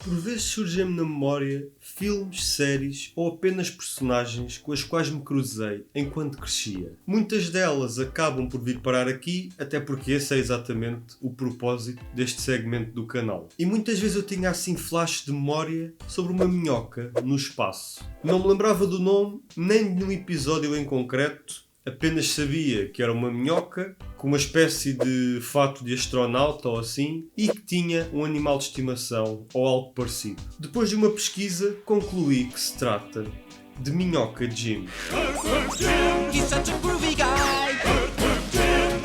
Por vezes surgem-me na memória filmes, séries ou apenas personagens com as quais me cruzei enquanto crescia. Muitas delas acabam por vir parar aqui, até porque esse é exatamente o propósito deste segmento do canal. E muitas vezes eu tinha assim flashes de memória sobre uma minhoca no espaço. Não me lembrava do nome, nem de um episódio em concreto. Apenas sabia que era uma minhoca com uma espécie de fato de astronauta ou assim e que tinha um animal de estimação ou algo parecido. Depois de uma pesquisa, concluí que se trata de Minhoca Jim. He's such a groovy guy.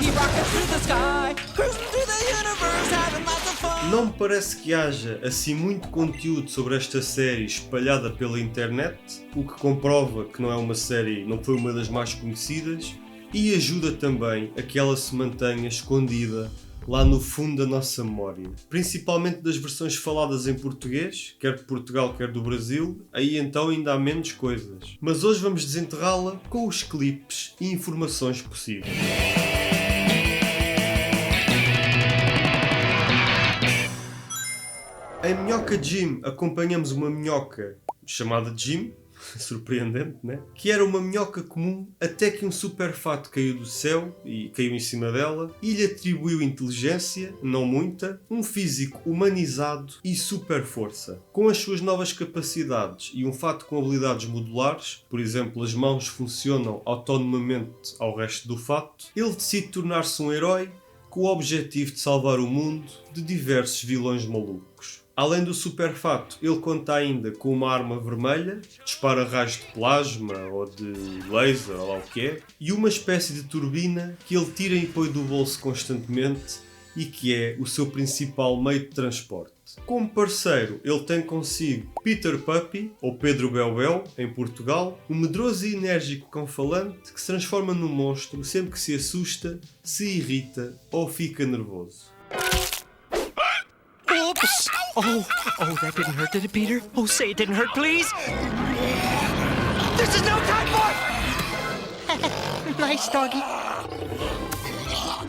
He rockets through the sky, cruising through the universe, having lots of fun. Não me parece que haja assim muito conteúdo sobre esta série espalhada pela internet, o que comprova que não é uma série, não foi uma das mais conhecidas e ajuda também a que ela se mantenha escondida lá no fundo da nossa memória. Principalmente das versões faladas em português, quer de Portugal, quer do Brasil, aí então ainda há menos coisas. Mas hoje vamos desenterrá-la com os clipes e informações possíveis. Em Minhoca Jim acompanhamos uma minhoca chamada Jim, surpreendente, né? Que era uma minhoca comum até que um superfato caiu do céu e caiu em cima dela e lhe atribuiu inteligência, não muita, um físico humanizado e super força. Com as suas novas capacidades e um fato com habilidades modulares, por exemplo, as mãos funcionam autonomamente ao resto do fato, ele decide tornar-se um herói com o objetivo de salvar o mundo de diversos vilões malucos. Além do superfato, ele conta ainda com uma arma vermelha, que dispara raios de plasma ou de laser, ou lá o que é, e uma espécie de turbina que ele tira e põe do bolso constantemente e que é o seu principal meio de transporte. Como parceiro, ele tem consigo Peter Puppy, ou Pedro Bel-Bel, em Portugal, um medroso e enérgico cão falante que se transforma num monstro sempre que se assusta, se irrita ou fica nervoso. Oops! Oh, that didn't hurt, did it, Peter? Oh, say it didn't hurt, please! This is no time for... Nice, doggy.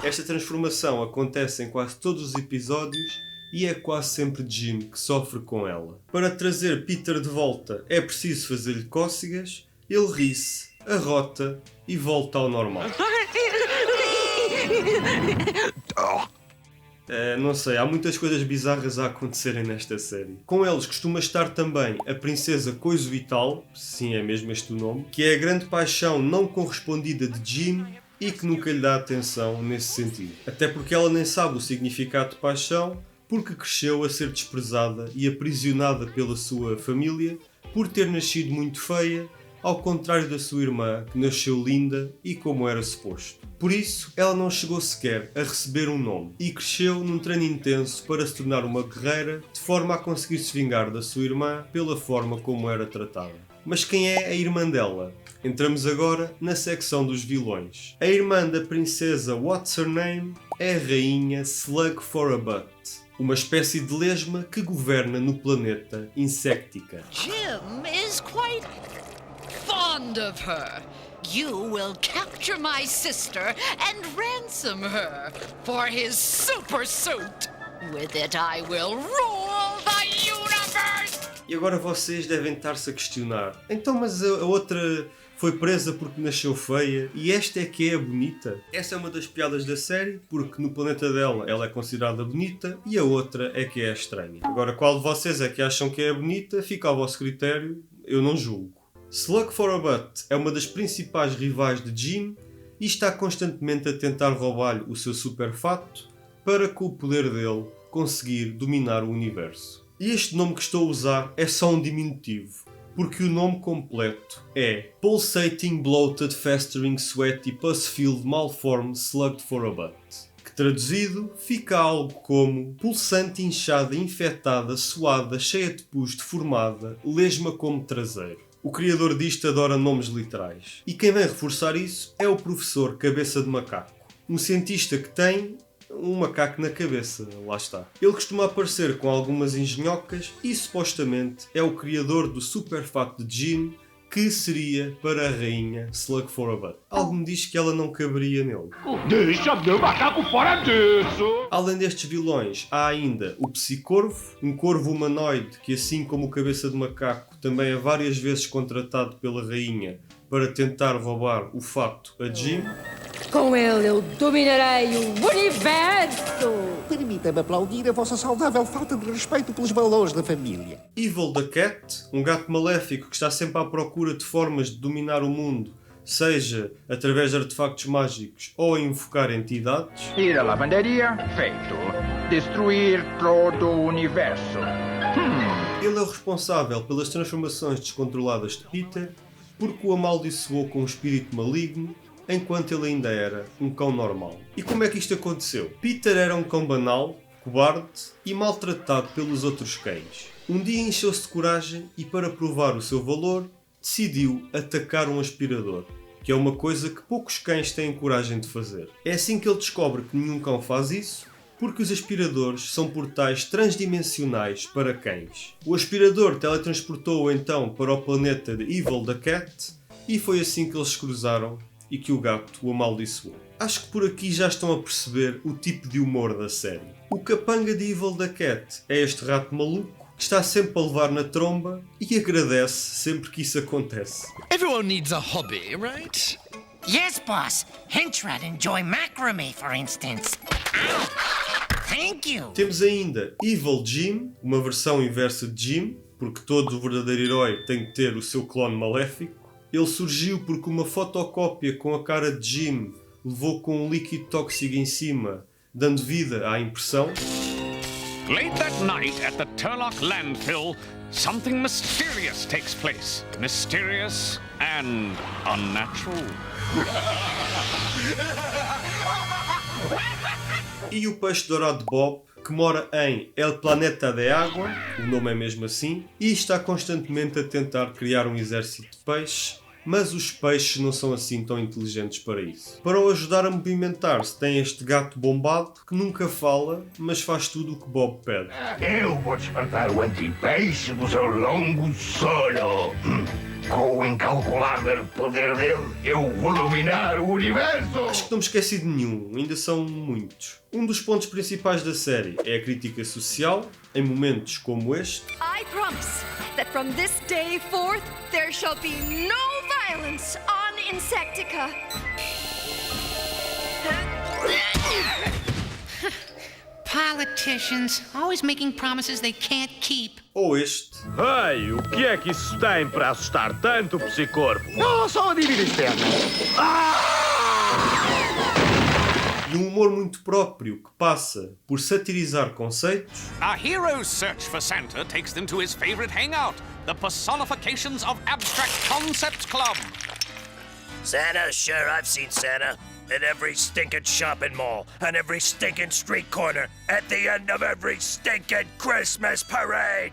Esta transformação acontece em quase todos os episódios e é quase sempre Jim que sofre com ela. Para trazer Peter de volta é preciso fazer-lhe cócegas, ele ri-se, arrota e volta ao normal. Não sei, há muitas coisas bizarras a acontecerem nesta série. Com eles costuma estar também a princesa Coiso Vital, sim é mesmo este o nome, que é a grande paixão não correspondida de Jim e que nunca lhe dá atenção nesse sentido. Até porque ela nem sabe o significado de paixão, porque cresceu a ser desprezada e aprisionada pela sua família por ter nascido muito feia, ao contrário da sua irmã, que nasceu linda e como era suposto. Por isso, ela não chegou sequer a receber um nome e cresceu num treino intenso para se tornar uma guerreira, de forma a conseguir se vingar da sua irmã pela forma como era tratada. Mas quem é a irmã dela? Entramos agora na secção dos vilões. A irmã da princesa What's Her Name é a rainha Slug for a Butt, uma espécie de lesma que governa no planeta Insectica. Jim is quite fond of her. You will capture my sister and ransom her for his super suit. With it I will rule the universe! E agora vocês devem estar-se a questionar. Então, mas a outra foi presa porque nasceu feia e esta é que é a bonita? Essa é uma das piadas da série, porque no planeta dela ela é considerada bonita e a outra é que é a estranha. Agora, qual de vocês é que acham que é a bonita? Fica ao vosso critério, eu não julgo. Slug for a Butt é uma das principais rivais de Jim e está constantemente a tentar roubar-lhe o seu super fato para, com o poder dele, conseguir dominar o universo. E este nome que estou a usar é só um diminutivo, porque o nome completo é Pulsating Bloated Festering Sweaty Pus-Filled Malformed Slugged for a Butt, que traduzido fica algo como pulsante, inchada, infectada, suada, cheia de pus, deformada, lesma como traseiro. O criador disto adora nomes literais. E quem vem reforçar isso é o professor Cabeça de Macaco, um cientista que tem um macaco na cabeça, lá está. Ele costuma aparecer com algumas engenhocas e supostamente é o criador do super fato de Jim que seria para a rainha Slug for a Butt. Algo me diz que ela não caberia nele. Deixa meu macaco fora disso! Além destes vilões, há ainda o Psicorvo, um corvo humanoide que, assim como o Cabeça de Macaco, também é várias vezes contratado pela rainha para tentar roubar o fato a Jim. Com ele eu dominarei o universo! Permita-me aplaudir a vossa saudável falta de respeito pelos valores da família. Evil the Cat, um gato maléfico que está sempre à procura de formas de dominar o mundo, seja através de artefactos mágicos ou a invocar entidades. Ir à lavanderia, feito. Destruir todo o universo. Ele é o responsável pelas transformações descontroladas de Peter, porque o amaldiçoou com um espírito maligno, enquanto ele ainda era um cão normal. E como é que isto aconteceu? Peter era um cão banal, cobarde e maltratado pelos outros cães. Um dia encheu-se de coragem e, para provar o seu valor, decidiu atacar um aspirador, que é uma coisa que poucos cães têm coragem de fazer. É assim que ele descobre que nenhum cão faz isso, porque os aspiradores são portais transdimensionais para cães. O aspirador teletransportou-o então para o planeta de Evil the Cat e foi assim que eles se cruzaram e que o gato o amaldiçoou. Acho que por aqui já estão a perceber o tipo de humor da série. O capanga de Evil the Cat é este rato maluco que está sempre a levar na tromba e agradece sempre que isso acontece. Everyone needs a hobby, right? Yes, boss. Henchrat enjoy macrame, for instance. Ow! Thank you. Temos ainda Evil Jim, uma versão inversa de Jim, porque todo o verdadeiro herói tem que ter o seu clone maléfico. Ele surgiu porque uma fotocópia com a cara de Jim levou com um líquido tóxico em cima, dando vida à impressão. Late that night at the Turlock landfill, something mysterious takes place. Mysterious and unnatural. E o peixe dourado Bob, que mora em El Planeta de Água, o nome é mesmo assim, e está constantemente a tentar criar um exército de peixes, mas os peixes não são assim tão inteligentes para isso. Para o ajudar a movimentar-se, tem este gato bombado que nunca fala, mas faz tudo o que Bob pede. Eu vou despertar o antipeixe do seu longo sono. Com o incalculável poder dele, eu vou dominar o universo! Acho que não me esqueci de nenhum, ainda são muitos. Um dos pontos principais da série é a crítica social, em momentos como este. I promise that from this day forth there shall be no violence on Insectica. Politicians, always making promises they can't keep. Ou este. Ei, o que é que isso tem para assustar tanto o Psicorvo? Oh, só a dívida externa. E um humor muito próprio que passa por satirizar conceitos. A hero's search for Santa takes them to his favorite hangout, the Personifications of Abstract Concept Club. Santa? Sure, I've seen Santa. At every stinking shopping mall, on every stinking street corner, at the end of every stinking Christmas parade!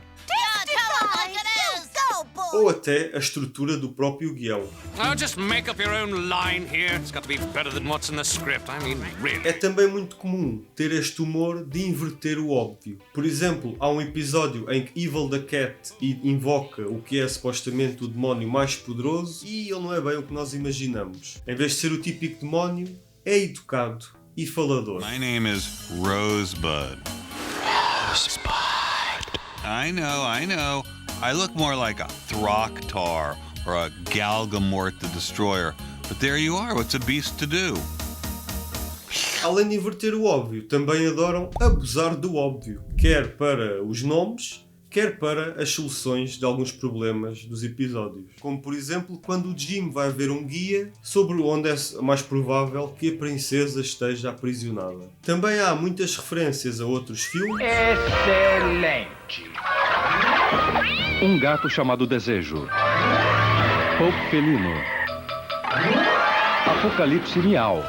Ou até a estrutura do próprio guião. Oh, just make up your own line here. It's got to be better than what's in the script. I mean, really. É também muito comum ter este humor de inverter o óbvio. Por exemplo, há um episódio em que Evil the Cat invoca o que é supostamente o demónio mais poderoso e ele não é bem o que nós imaginamos. Em vez de ser o típico demónio, é educado e falador. My name is Rosebud. Rosebud. I know. I look more like a Throktar or a Galgamort the Destroyer. But there you are, what's a beast to do? Além de inverter o óbvio, também adoram abusar do óbvio, quer para os nomes, quer para as soluções de alguns problemas dos episódios. Como por exemplo, quando o Jim vai ver um guia sobre onde é mais provável que a princesa esteja aprisionada. Também há muitas referências a outros filmes. Excelente! Um gato chamado Desejo. Pouco felino. Apocalipse Miau.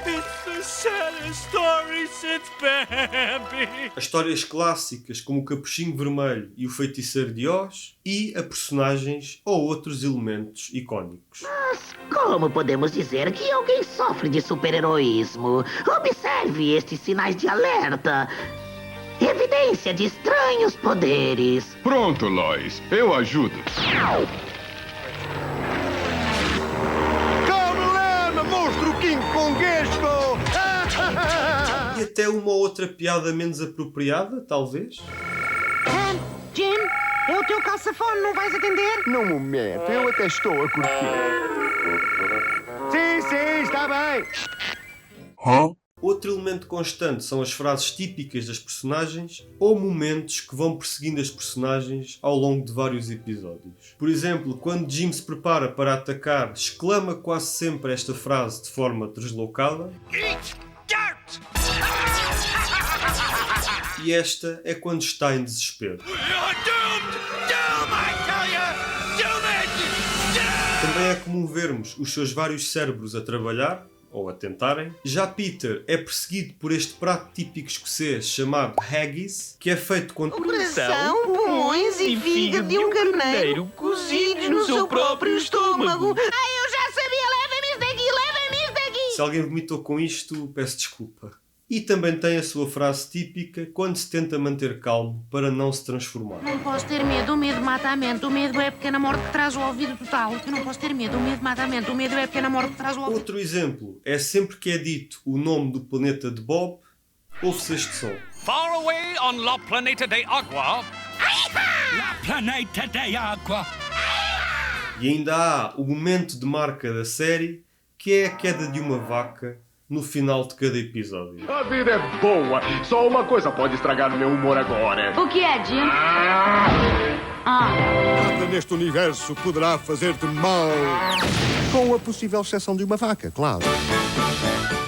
It's the saddest story since Bambi. As histórias clássicas como o Capuchinho Vermelho e o Feiticeiro de Oz e a personagens ou outros elementos icónicos. Mas como podemos dizer que alguém sofre de super-heroísmo? Observe estes sinais de alerta. Evidência de estranhos poderes. Pronto, Lois. Eu ajudo. até uma ou outra piada menos apropriada, talvez. Jim, é o teu calçafone, não vais atender? Num momento, eu até estou a curtir. Sim, está bem. Outro elemento constante são as frases típicas das personagens ou momentos que vão perseguindo as personagens ao longo de vários episódios. Por exemplo, quando Jim se prepara para atacar, exclama quase sempre esta frase de forma deslocada. E esta é quando está em desespero. Também é comum vermos os seus vários cérebros a trabalhar, ou a tentarem. Já Peter é perseguido por este prato típico escocês chamado haggis, que é feito com Coração, pulmões e fígado de um carneiro cozidos no seu próprio estômago. Ai, eu já sabia, levem-me isto daqui, levem-me isto daqui. Se alguém vomitou com isto, peço desculpa. E também tem a sua frase típica quando se tenta manter calmo para não se transformar. Não posso ter medo, o medo mata a mente. O medo é a pequena morte que traz o ouvido total. Eu não posso ter medo, o medo mata a mente. O medo é a pequena morte que traz o ouvido. Outro exemplo é sempre que é dito o nome do planeta de Bob, ouve-se este som. Far away on La Planeta de Agua. La Planeta de Agua. E ainda há o momento de marca da série, que é a queda de uma vaca no final de cada episódio. A vida é boa. Só uma coisa pode estragar o meu humor agora. O que é, Jim? Nada neste universo poderá fazer-te mal. Com a possível exceção de uma vaca, claro.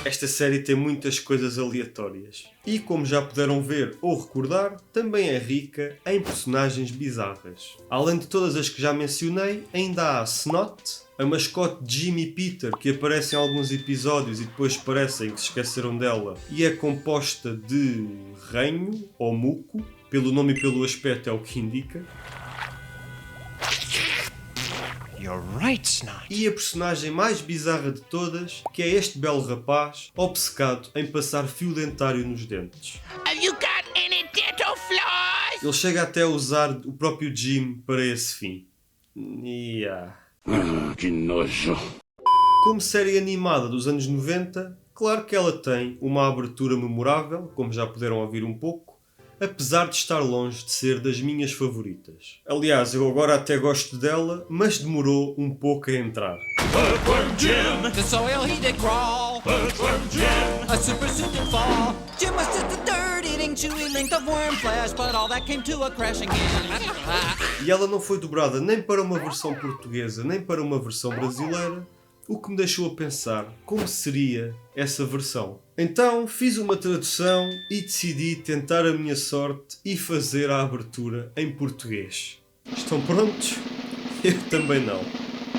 Esta série tem muitas coisas aleatórias. E como já puderam ver ou recordar, também é rica em personagens bizarras. Além de todas as que já mencionei, ainda há a Snot, a mascote de Jim e Peter, que aparece em alguns episódios e depois parecem que se esqueceram dela, e é composta de renho ou muco, pelo nome e pelo aspecto é o que indica. You're right, Snot. E a personagem mais bizarra de todas, que é este belo rapaz, obcecado em passar fio dentário nos dentes. Have you got any dental floss? Ele chega até a usar o próprio Jim para esse fim. Que nojo. Como série animada dos anos 90, claro que ela tem uma abertura memorável, como já puderam ouvir um pouco, apesar de estar longe de ser das minhas favoritas. Aliás, eu agora até gosto dela, mas demorou um pouco a entrar. The soil he did crawl. A super suit did fall. Jim was just a dirt-eating, chewy length of worm flesh, but all that came to a crashing end. E ela não foi dobrada nem para uma versão portuguesa, nem para uma versão brasileira, o que me deixou a pensar como seria essa versão. Então fiz uma tradução e decidi tentar a minha sorte e fazer a abertura em português. Estão prontos? Eu também não.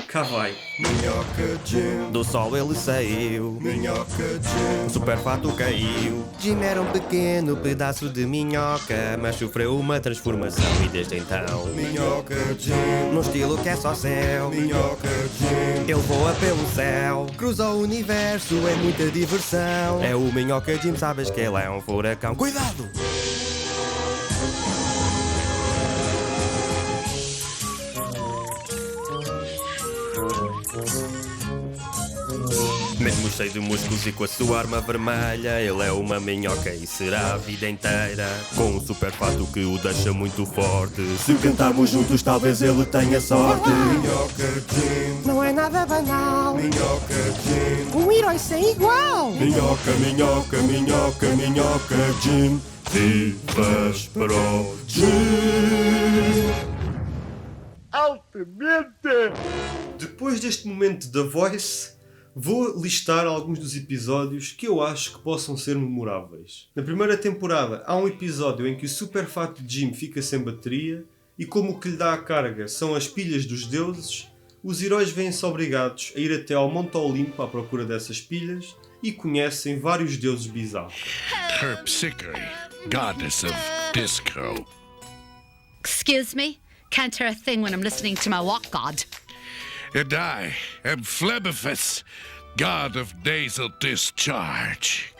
Cá vai. Minhoca Jim, do sol ele saiu. Minhoca Jim, o super fato caiu. Jim era um pequeno pedaço de minhoca, mas sofreu uma transformação e desde então Minhoca Jim, num estilo que é só céu. Minhoca Jim, ele voa pelo céu, cruza o universo, é muita diversão. É o Minhoca Jim, sabes que ele é um furacão. Cuidado! Mesmo cheio de músculos e com a sua arma vermelha, ele é uma minhoca e será a vida inteira. Com um super fato que o deixa muito forte. Se cantarmos juntos talvez ele tenha sorte. Minhoca Jim, não é nada banal. Minhoca Jim, um herói sem igual. Minhoca, minhoca, minhoca, minhoca Jim, vivas para o Jim. Altamente! Depois deste momento da Voice, vou listar alguns dos episódios que eu acho que possam ser memoráveis. Na primeira temporada há um episódio em que o super fato de Jim fica sem bateria e como o que lhe dá a carga são as pilhas dos deuses, os heróis veem-se obrigados a ir até ao Monte Olimpo à procura dessas pilhas e conhecem vários deuses bizarros. Terpsichore, goddess of disco. Excuse me? Can't hear a thing when I'm listening to my walk god. And I am Phlebiphus, god of nasal discharge.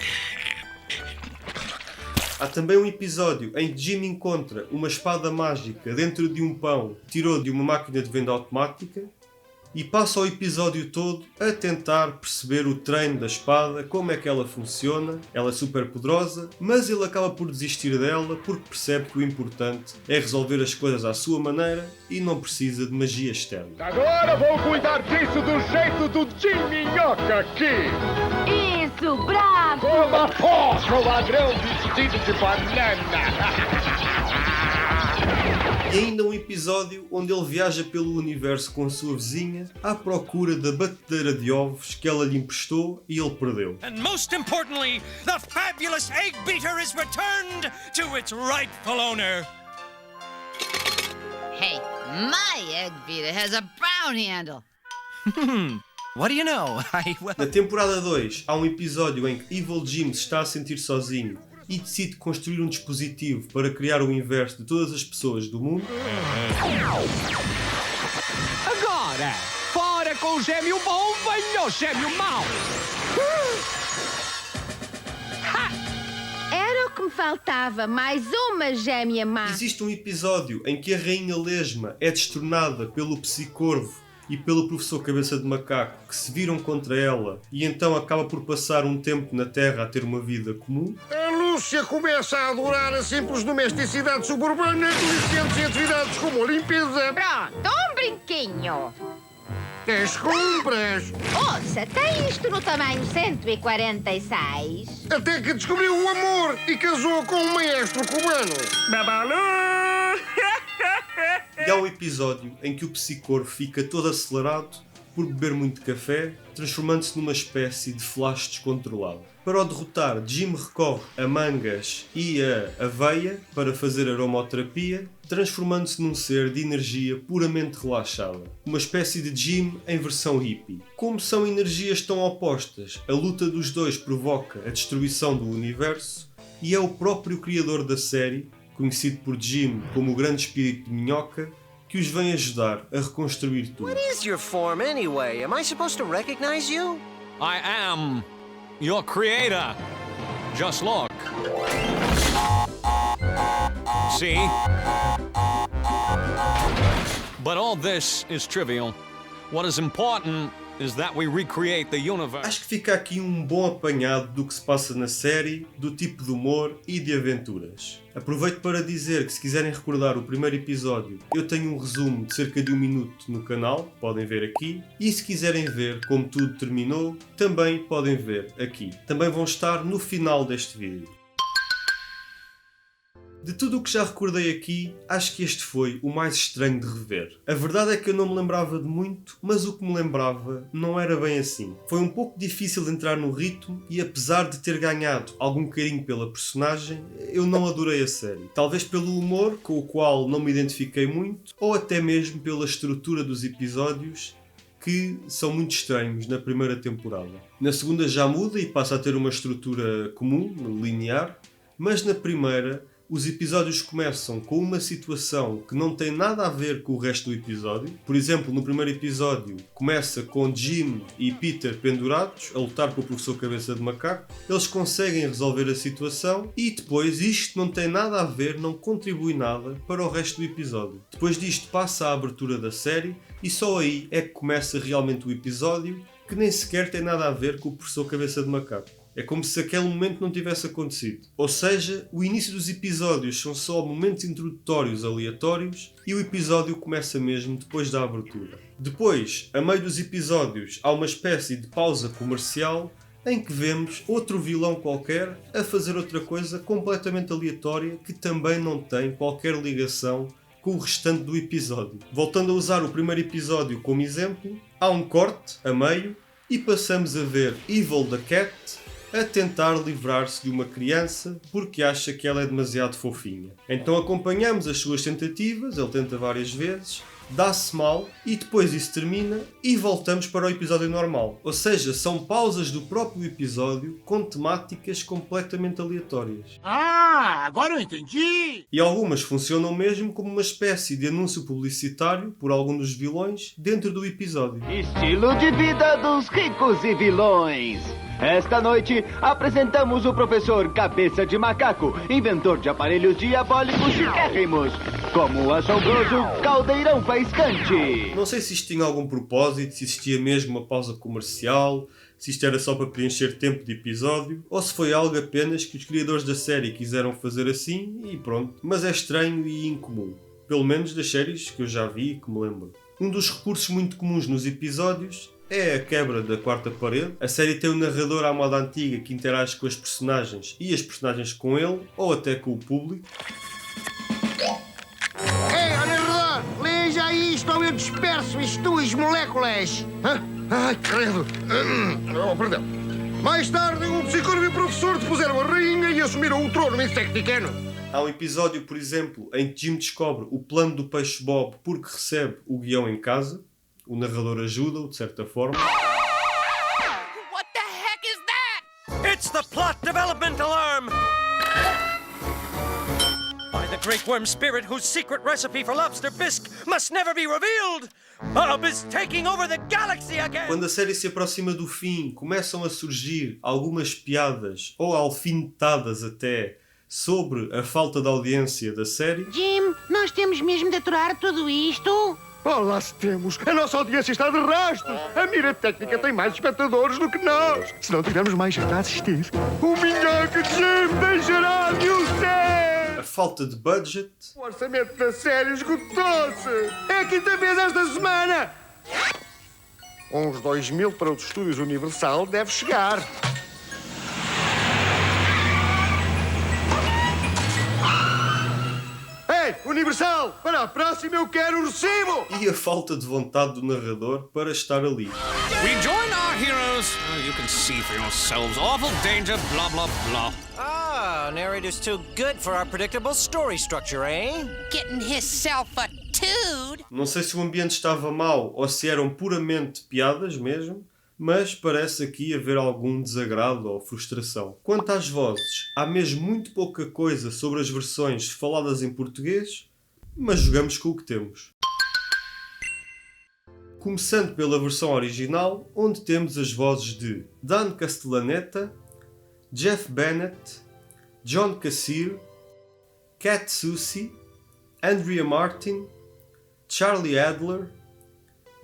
Há também um episódio em que Jim encontra uma espada mágica dentro de um pão que tirou de uma máquina de venda automática e passa o episódio todo a tentar perceber o treino da espada, como é que ela funciona. Ela é super poderosa, mas ele acaba por desistir dela porque percebe que o importante é resolver as coisas à sua maneira e não precisa de magia externa. Agora vou cuidar disso do jeito do Jim Minhoca aqui! Isso, bravo! Toma posse, ladrão vestido de banana! E ainda um episódio onde ele viaja pelo universo com a sua vizinha à procura da batedeira de ovos que ela lhe emprestou e ele perdeu. And most importantly, the fabulous egg beater is returned to its rightful owner. Hey, my egg beater has a brown handle. What do you know? Na temporada 2 há um episódio em que Evil Jim se está a sentir sozinho e decide construir um dispositivo para criar o inverso de todas as pessoas do mundo. Agora, fora com o gêmeo bom, venha o gêmeo mau! Era o que me faltava, mais uma gêmea má. Existe um episódio em que a Rainha Lesma é destornada pelo Psicorvo e pelo Professor Cabeça de Macaco, que se viram contra ela e então acaba por passar um tempo na Terra a ter uma vida comum. A Lúcia começa a adorar a simples domesticidade suburbana, deliciantes atividades como a limpeza. Pronto, um brinquinho. As compras. Ouça, tem isto no tamanho 146? Até que descobriu o amor e casou com um maestro cubano. Babalu! E há um episódio em que o Psicorvo fica todo acelerado por beber muito café, transformando-se numa espécie de flash descontrolado. Para o derrotar, Jim recorre a mangas e a aveia para fazer aromoterapia, transformando-se num ser de energia puramente relaxada. Uma espécie de Jim em versão hippie. Como são energias tão opostas, a luta dos dois provoca a destruição do universo e é o próprio criador da série, conhecido por Jim como o grande espírito de minhoca, que os vem ajudar a reconstruir tudo. What is your form anyway? Am I supposed to recognize you? I am your creator. Just look. See? But all this is trivial. What is important is that we recreate the universe. Acho que fica aqui um bom apanhado do que se passa na série, do tipo de humor e de aventuras. Aproveito para dizer que se quiserem recordar o primeiro episódio, eu tenho um resumo de cerca de 1 minuto no canal, podem ver aqui. E se quiserem ver como tudo terminou, também podem ver aqui. Também vão estar no final deste vídeo. De tudo o que já recordei aqui, acho que este foi o mais estranho de rever. A verdade é que eu não me lembrava de muito, mas o que me lembrava não era bem assim. Foi um pouco difícil de entrar no ritmo e apesar de ter ganhado algum carinho pela personagem, eu não adorei a série. Talvez pelo humor, com o qual não me identifiquei muito, ou até mesmo pela estrutura dos episódios, que são muito estranhos na primeira temporada. Na segunda já muda e passa a ter uma estrutura comum, linear, mas na primeira os episódios começam com uma situação que não tem nada a ver com o resto do episódio. Por exemplo, no primeiro episódio começa com Jim e Peter pendurados a lutar com o Professor Cabeça de Macaco. Eles conseguem resolver a situação e depois isto não tem nada a ver, não contribui nada para o resto do episódio. Depois disto passa a abertura da série e só aí é que começa realmente o episódio, que nem sequer tem nada a ver com o Professor Cabeça de Macaco. É como se aquele momento não tivesse acontecido. Ou seja, o início dos episódios são só momentos introdutórios aleatórios e o episódio começa mesmo depois da abertura. Depois, a meio dos episódios, há uma espécie de pausa comercial em que vemos outro vilão qualquer a fazer outra coisa completamente aleatória que também não tem qualquer ligação com o restante do episódio. Voltando a usar o primeiro episódio como exemplo, há um corte a meio e passamos a ver Evil the Cat a tentar livrar-se de uma criança porque acha que ela é demasiado fofinha. Então acompanhamos as suas tentativas, ele tenta várias vezes, dá-se mal e depois isso termina e voltamos para o episódio normal. Ou seja, são pausas do próprio episódio com temáticas completamente aleatórias. Ah, agora eu entendi! E algumas funcionam mesmo como uma espécie de anúncio publicitário por algum dos vilões dentro do episódio. Estilo de vida dos ricos e vilões. Esta noite, apresentamos o professor Cabeça de Macaco, inventor de aparelhos diabólicos chiquérrimos, como o assombroso Caldeirão Faiscante. Não sei se isto tinha algum propósito, se existia mesmo uma pausa comercial, se isto era só para preencher tempo de episódio, ou se foi algo apenas que os criadores da série quiseram fazer assim e pronto. Mas é estranho e incomum, pelo menos das séries que eu já vi e que me lembro. Um dos recursos muito comuns nos episódios é a quebra da quarta parede. A série tem um narrador à moda antiga que interage com as personagens e as personagens com ele, ou até com o público. Ei, ó narrador, lê já isto ou eu disperso isto tuas moléculas. Ai, credo. Oh, perdão. Mais tarde, um psicólogo e um professor depuseram a rainha e assumiram o trono insecticano. Há um episódio, por exemplo, em que Jim descobre o plano do peixe Bob porque recebe o guião em casa. O narrador ajuda-o, de certa forma. What the heck is that? It's the plot development alarm! By the great worm spirit whose secret recipe for lobster bisque must never be revealed, Bob is taking over the galaxy again! Quando a série se aproxima do fim, começam a surgir algumas piadas, ou alfinetadas até, sobre a falta de audiência da série. Jim, nós temos mesmo de aturar tudo isto? Oh, lá se temos. A nossa audiência está de rastro. A mira técnica tem mais espectadores do que nós. Se não tivermos mais gente a assistir, o minhoca de Jim deixará de o ser. A falta de budget. O orçamento da série esgotou-se. É a quinta vez esta semana. Uns 2.000 para os estúdios Universal deve chegar. Ei, Universal, para a próxima eu quero o recibo! E a falta de vontade do narrador para estar ali. We join our heroes. You can see for yourselves. Awful danger, blah, blah, blah. Ah, narrator's too good for our predictable story structure, eh? Getting himself a tood. Não sei se o ambiente estava mau ou se eram puramente piadas mesmo, mas parece aqui haver algum desagrado ou frustração. Quanto às vozes, há mesmo muito pouca coisa sobre as versões faladas em português, mas jogamos com o que temos. Começando pela versão original, onde temos as vozes de Dan Castellaneta, Jeff Bennett, John Cassir, Cat Susi, Andrea Martin, Charlie Adler,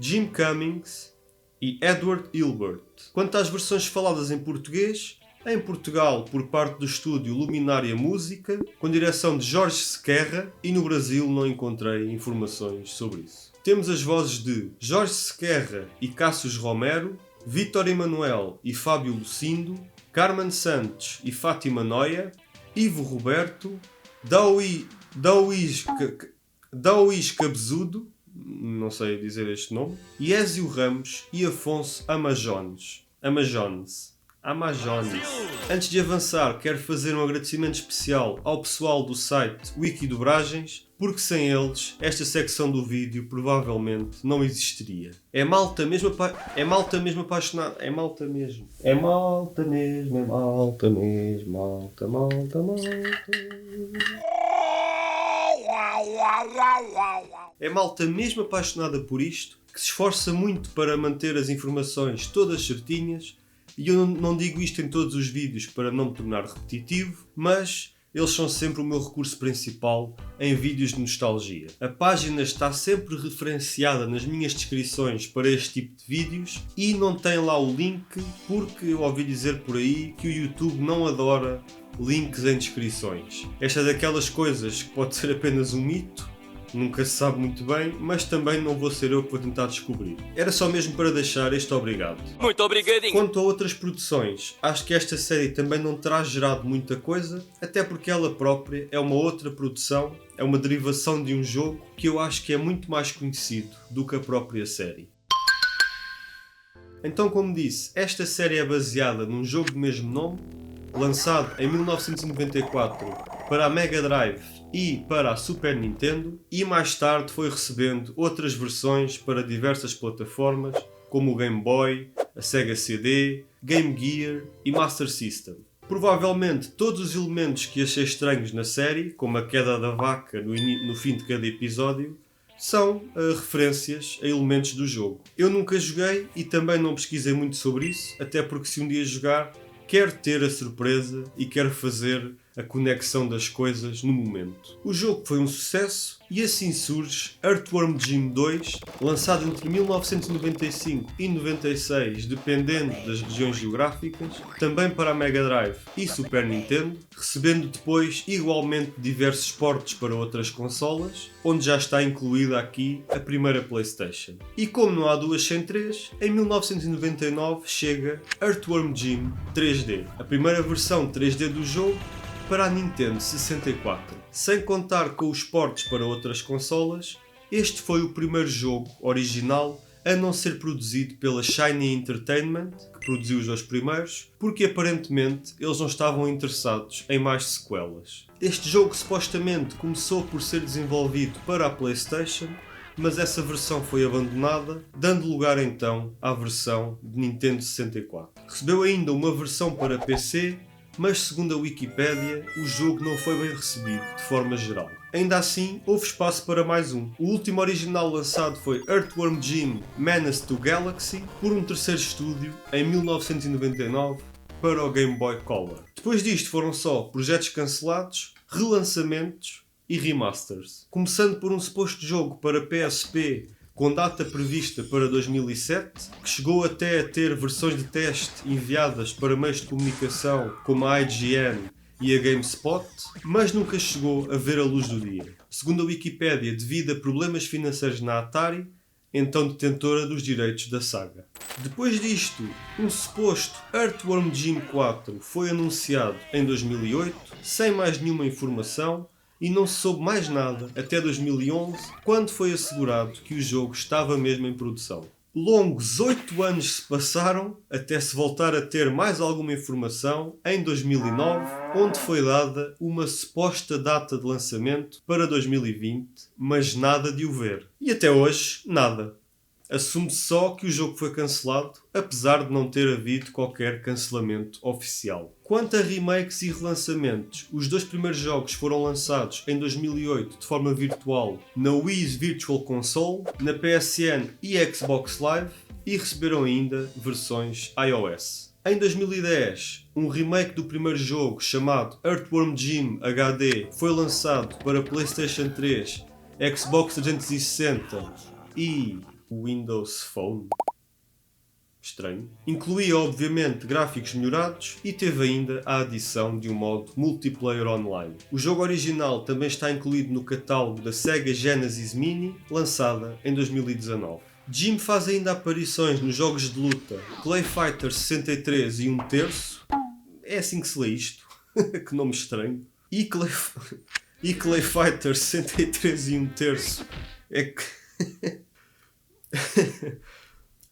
Jim Cummings e Edward Hilbert. Quanto às versões faladas em português, em Portugal por parte do estúdio Luminária Música, com direção de Jorge Sequerra, e no Brasil não encontrei informações sobre isso. Temos as vozes de Jorge Sequerra e Cassius Romero, Vítor Emanuel e Fábio Lucindo, Carmen Santos e Fátima Noia, Ivo Roberto, Daoís Cabezudo, não sei dizer este nome, e Ézio Ramos e Afonso Amajones. Antes de avançar, quero fazer um agradecimento especial ao pessoal do site Wikidobragens, porque sem eles, esta secção do vídeo provavelmente não existiria. É malta mesmo apaixonada. É malta mesmo apaixonada por isto, que se esforça muito para manter as informações todas certinhas, e eu não digo isto em todos os vídeos para não me tornar repetitivo, mas eles são sempre o meu recurso principal em vídeos de nostalgia. A página está sempre referenciada nas minhas descrições para este tipo de vídeos e não tem lá o link porque eu ouvi dizer por aí que o YouTube não adora links em descrições. Esta é daquelas coisas que pode ser apenas um mito, nunca se sabe muito bem, mas também não vou ser eu que vou tentar descobrir. Era só mesmo para deixar este obrigado. Muito obrigadinho! Quanto a outras produções, acho que esta série também não terá gerado muita coisa, até porque ela própria é uma outra produção, é uma derivação de um jogo que eu acho que é muito mais conhecido do que a própria série. Então, como disse, esta série é baseada num jogo do mesmo nome, lançado em 1994 para a Mega Drive e para a Super Nintendo, e mais tarde foi recebendo outras versões para diversas plataformas como o Game Boy, a Sega CD, Game Gear e Master System. Provavelmente todos os elementos que achei estranhos na série, como a queda da vaca no fim de cada episódio, são referências a elementos do jogo. Eu nunca joguei e também não pesquisei muito sobre isso, até porque se um dia jogar, quero ter a surpresa e quero fazer a conexão das coisas no momento. O jogo foi um sucesso e assim surge Earthworm Jim 2, lançado entre 1995 e 96, dependendo das regiões geográficas, também para a Mega Drive e Super Nintendo, recebendo depois igualmente diversos portes para outras consolas, onde já está incluída aqui a primeira PlayStation. E como não há duas sem três, em 1999 chega Earthworm Jim 3D, a primeira versão 3D do jogo para a Nintendo 64. Sem contar com os portes para outras consolas, este foi o primeiro jogo original a não ser produzido pela Shiny Entertainment, que produziu os dois primeiros, porque aparentemente eles não estavam interessados em mais sequelas. Este jogo supostamente começou por ser desenvolvido para a PlayStation, mas essa versão foi abandonada, dando lugar então à versão de Nintendo 64. Recebeu ainda uma versão para PC, mas segundo a Wikipédia, o jogo não foi bem recebido de forma geral. Ainda assim, houve espaço para mais um. O último original lançado foi Earthworm Jim Menace to Galaxy, por um terceiro estúdio, em 1999, para o Game Boy Color. Depois disto foram só projetos cancelados, relançamentos e remasters. Começando por um suposto jogo para PSP, com data prevista para 2007, que chegou até a ter versões de teste enviadas para meios de comunicação como a IGN e a GameSpot, mas nunca chegou a ver a luz do dia. Segundo a Wikipédia, devido a problemas financeiros na Atari, então detentora dos direitos da saga. Depois disto, um suposto Earthworm Jim 4 foi anunciado em 2008, sem mais nenhuma informação, e não se soube mais nada até 2011, quando foi assegurado que o jogo estava mesmo em produção. Longos 8 anos se passaram até se voltar a ter mais alguma informação em 2009, onde foi dada uma suposta data de lançamento para 2020, mas nada de o ver. E até hoje, nada. Assume-se só que o jogo foi cancelado, apesar de não ter havido qualquer cancelamento oficial. Quanto a remakes e relançamentos, os dois primeiros jogos foram lançados em 2008 de forma virtual na Wii Virtual Console, na PSN e Xbox Live, e receberam ainda versões iOS. Em 2010, um remake do primeiro jogo chamado Earthworm Jim HD foi lançado para PlayStation 3, Xbox 360 e Windows Phone. Estranho. Incluía obviamente gráficos melhorados e teve ainda a adição de um modo multiplayer online. O jogo original também está incluído no catálogo da Sega Genesis Mini, lançada em 2019. Jim faz ainda aparições nos jogos de luta Clay Fighter 63 e 1/3. É assim que se lê isto. Que nome estranho. E Clay Fighter 63 e 1/3 é que...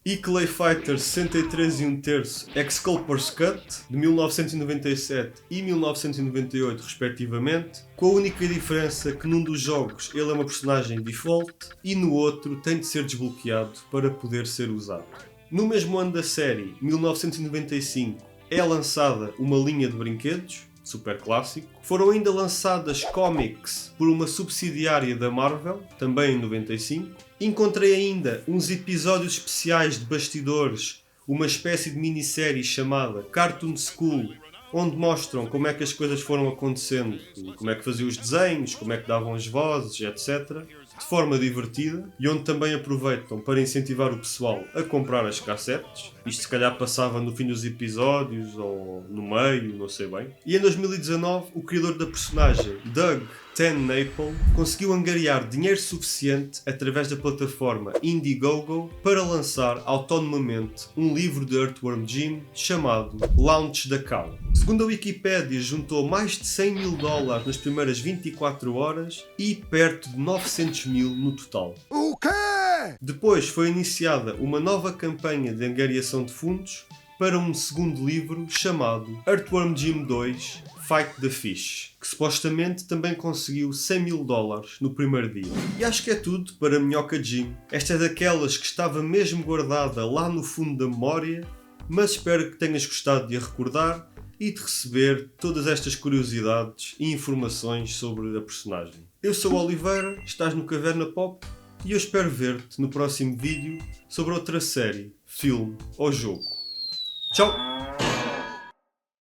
e Clay Fighter 63 e 1/3 Exculpers Cut, de 1997 e 1998 respectivamente, com a única diferença que num dos jogos ele é uma personagem default e no outro tem de ser desbloqueado para poder ser usado. No mesmo ano da série, 1995, é lançada uma linha de brinquedos, super clássico. Foram ainda lançadas cómics por uma subsidiária da Marvel, também em 95. Encontrei ainda uns episódios especiais de bastidores, uma espécie de minissérie chamada Cartoon School, onde mostram como é que as coisas foram acontecendo, como é que faziam os desenhos, como é que davam as vozes, etc. De forma divertida, e onde também aproveitam para incentivar o pessoal a comprar as cassetes. Isto se calhar passava no fim dos episódios ou no meio, não sei bem. E em 2019, o criador da personagem, Doug TenNapel, conseguiu angariar dinheiro suficiente através da plataforma Indiegogo para lançar autonomamente um livro de Earthworm Jim chamado Launch the Cow. Segundo a Wikipédia, juntou mais de $100.000 nas primeiras 24 horas e perto de 900.000 no total. O quê? Depois foi iniciada uma nova campanha de angariação de fundos para um segundo livro chamado Earthworm Jim 2 Fight the Fish, que supostamente também conseguiu $100.000 no primeiro dia. E acho que é tudo para Minhoca Jim. Esta é daquelas que estava mesmo guardada lá no fundo da memória, mas espero que tenhas gostado de a recordar e de receber todas estas curiosidades e informações sobre a personagem. Eu sou o Oliveira, estás no Caverna Pop, e eu espero ver-te no próximo vídeo sobre outra série, filme ou jogo. Tchau!